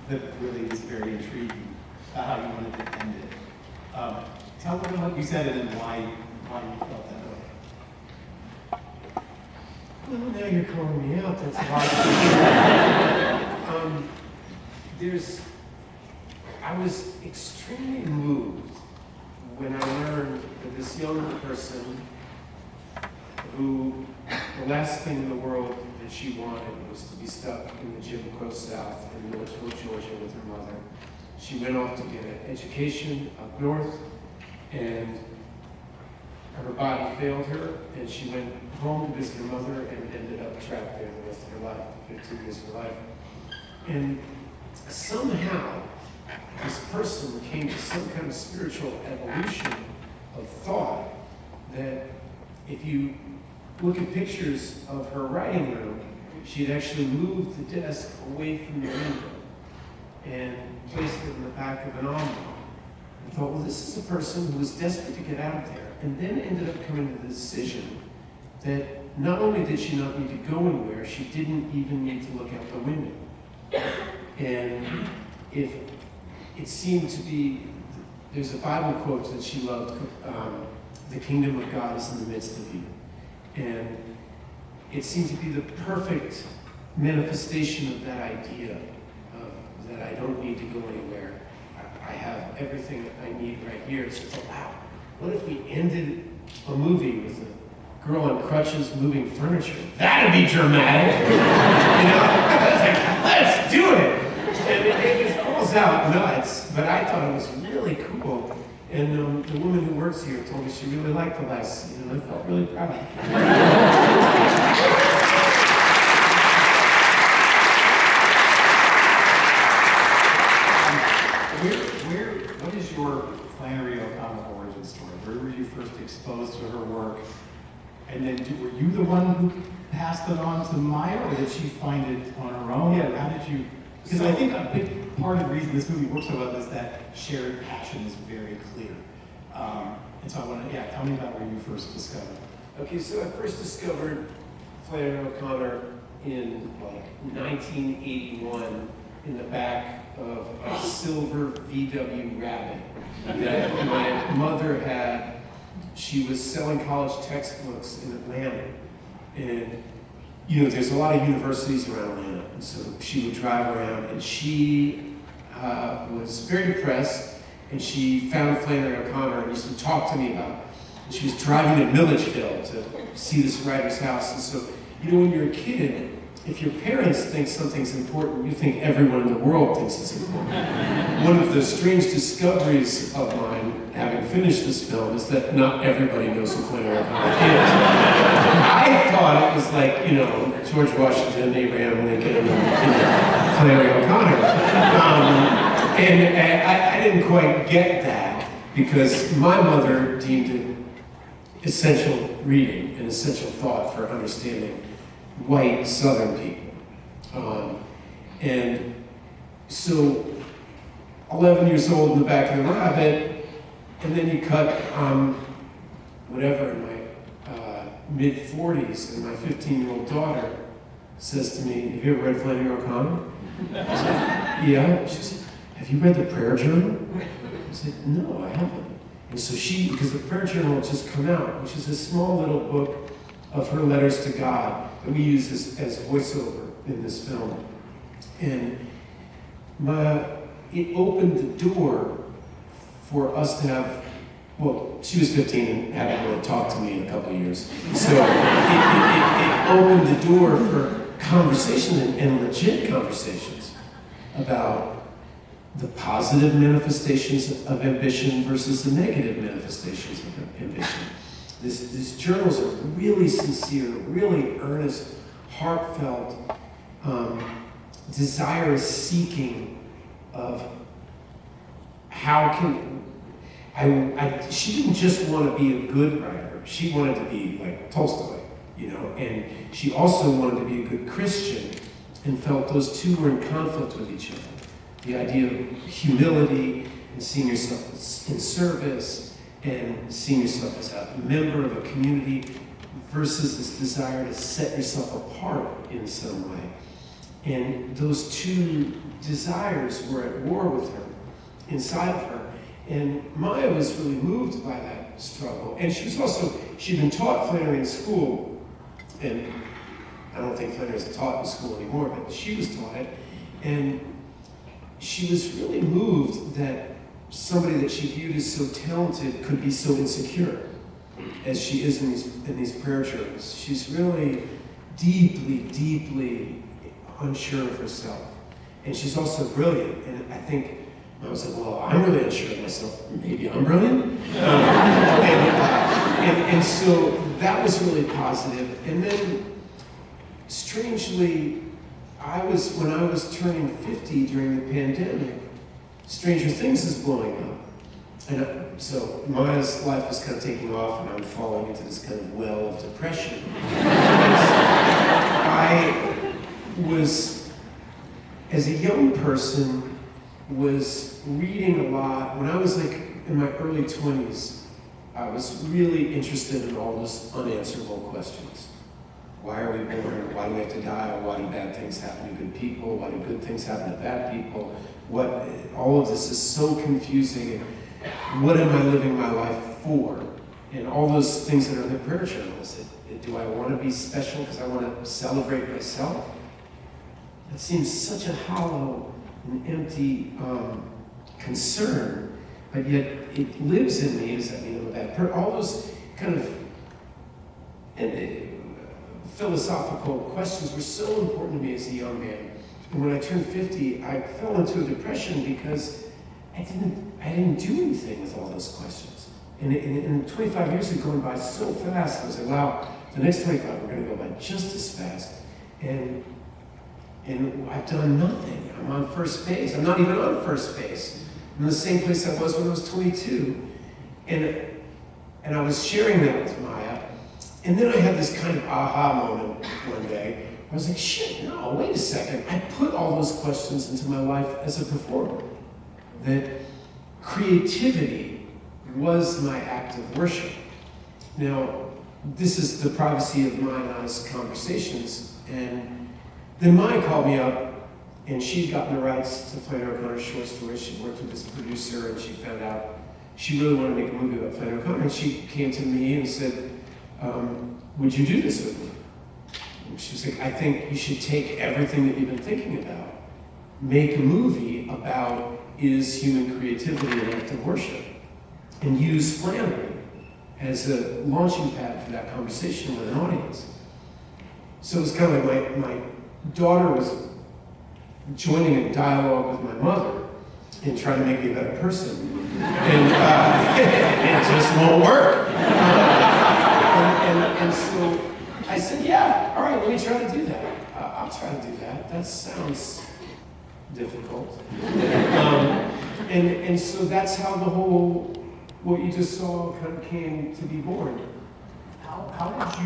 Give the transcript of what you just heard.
that really is very intriguing about how you wanted to end it. Tell me what you said and then why you felt that way. Well, now you're calling me out. That's hard. I was extremely moved when I learned that this young person, who the last thing in the world that she wanted was to be stuck in the Jim Crow South in Milledgeville, Georgia with her mother. She went off to get an education up north, and her body failed her, and she went home to visit her mother and ended up trapped there the rest of her life, 15 years of her life. And somehow, this person came to some kind of spiritual evolution of thought that if you look at pictures of her writing room, she had actually moved the desk away from the window and placed it in the back of an envelope. And thought, well, this is a person who was desperate to get out there, and then ended up coming to the decision that not only did she not need to go anywhere, she didn't even need to look out the window. And if it seemed to be, there's a Bible quote that she loved, the kingdom of God is in the midst of you. And it seemed to be the perfect manifestation of that idea, that I don't need to go anywhere. I have everything that I need right here. So it's like, wow, what if we ended a movie with a girl on crutches moving furniture? That'd be dramatic. You know? I was like, let's do it. And it just calls out nuts, but I thought it was really cool. And the woman who works here told me she really liked the last scene, and I felt really proud. What is your Flannery O'Connor origin story? Where were you first exposed to her work? And then were you the one who passed it on to Maya, or did she find it on her own? Yeah. How did you? Because I think a big part of the reason this movie works so well is that shared passion is very clear. And so I want to, tell me about where you first discovered. Okay, so I first discovered Flannery O'Connor in like 1981 in the back of a silver VW Rabbit that my mother had. She was selling college textbooks in Atlanta, and you know, there's a lot of universities around Atlanta, and so she would drive around, and she was very depressed, and she found Flannery O'Connor and used to talk to me about it. And she was driving to Milledgeville to see this writer's house, and so, you know, when you're a kid, if your parents think something's important, you think everyone in the world thinks it's important. One of the strange discoveries of mine, having finished this film, is that not everybody knows who Flannery O'Connor is. I thought it was like, you know, George Washington, Abraham Lincoln, and Flannery O'Connor. And I didn't quite get that, because my mother deemed it essential reading and essential thought for understanding white Southern people. And so 11 years old in the back of the Rabbit, and then you cut whatever in my mid-40s, and my 15-year-old daughter says to me, have you ever read Flannery O'Connor? I said, yeah. She said, have you read the Prayer Journal? I said, no, I haven't. And so because the Prayer Journal had just come out, which is a small little book of her letters to God that we use as voiceover in this film. And it opened the door for us to have, well, she was 15 and hadn't really talked to me in a couple of years. So it opened the door for conversation and legit conversations about the positive manifestations of ambition versus the negative manifestations of ambition. These journals are really sincere, really earnest, heartfelt, desirous seeking of how can she didn't just want to be a good writer, she wanted to be like Tolstoy, you know, and she also wanted to be a good Christian and felt those two were in conflict with each other. The idea of humility and seeing yourself in service and seeing yourself as a member of a community versus this desire to set yourself apart in some way. And those two desires were at war with her, inside of her. And Maya was really moved by that struggle. And she'd been taught Flannery in school, and I don't think Flannery's taught in school anymore, but she was taught it. And she was really moved that somebody that she viewed as so talented could be so insecure as she is in these prayer journals. She's really deeply, deeply unsure of herself. And she's also brilliant. And I think I was like, well, I'm really unsure of myself. Maybe I'm brilliant. And so that was really positive. And then, strangely, when I was turning 50 during the pandemic, Stranger Things is blowing up. And so Maya's life is kind of taking off, and I'm falling into this kind of well of depression. I was, as a young person, was reading a lot. When I was like in my early 20s, I was really interested in all those unanswerable questions. Why are we born? Why do we have to die? Why do bad things happen to good people? Why do good things happen to bad people? All of this is so confusing. What am I living my life for? And all those things that are in the prayer journals. Do I want to be special because I want to celebrate myself? That seems such a hollow and empty concern, but yet it lives in me. Does that mean I'm a bad person? All those kind of philosophical questions were so important to me as a young man. And when I turned 50, I fell into a depression because I didn't do anything with all those questions. And 25 years had gone by so fast. I was like, wow, the next 25 are going to go by just as fast. And I've done nothing. I'm on first base. I'm not even on first base. I'm in the same place I was when I was 22. And I was sharing that with Maya. And then I had this kind of aha moment one day. I was like, shit, no, wait a second. I put all those questions into my life as a performer. That creativity was my act of worship. Now, this is the privacy of Maya and I's conversations. And then Maya called me up, and she'd gotten the rights to Flannery O'Connor's short story. She worked with this producer, and she found out she really wanted to make a movie about Flannery O'Connor. And she came to me and said, would you do this with me? And she was like, I think you should take everything that you've been thinking about, make a movie about is human creativity an act of worship, and use Flannery as a launching pad for that conversation with an audience. So it was kind of like my daughter was joining a dialogue with my mother and trying to make me a better person. And it just won't work. And so I said, yeah, all right, let me try to do that. I'll try to do that. That sounds difficult. And so that's how the whole, what you just saw kind of came to be born. How did you